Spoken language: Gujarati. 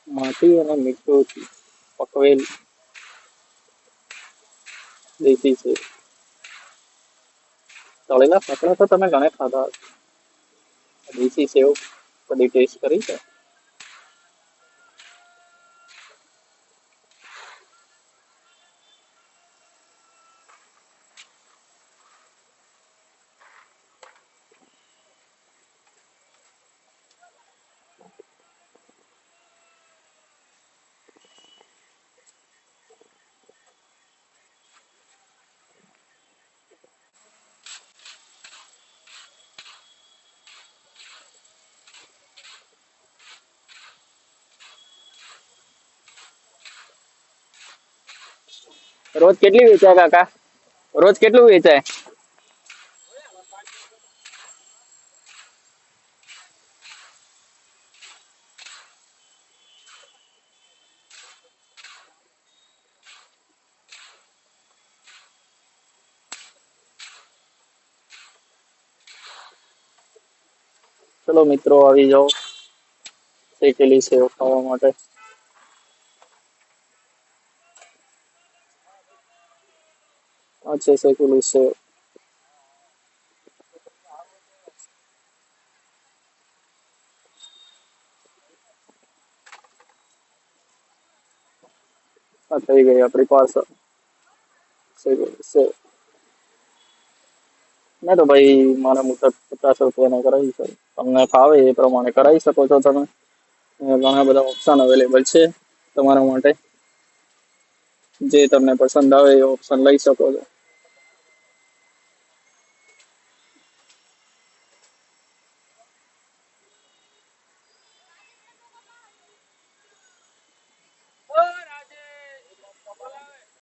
માટી અને મીઠુંથી પકવેલ દેશી સેવ. તળેલા ફકડા તો તમે ઘણા ખાધા હશે. દેશી સેવ કદી ટેસ્ટ કરી છે? રોજ કેટલી વેચાય કાકા? રોજ કેટલું વેચાય? ચલો મિત્રો, આવી જાઓ શેકેલી સેવ ખાવા માટે. આ છે શેકેલી સેવ. આ થઈ ગઈ આપણી પાર્સલ શેકેલી સેવ. મેં તો ભાઈ મારા મુજબ ₹50 કરાવી છે. તમને ફાવે એ પ્રમાણે કરાવી શકો છો તમે. ઘણા બધા ઓપ્શન અવેલેબલ છે તમારા માટે. જે તમને પસંદ આવે એ ઓપ્શન લઈ શકો છો.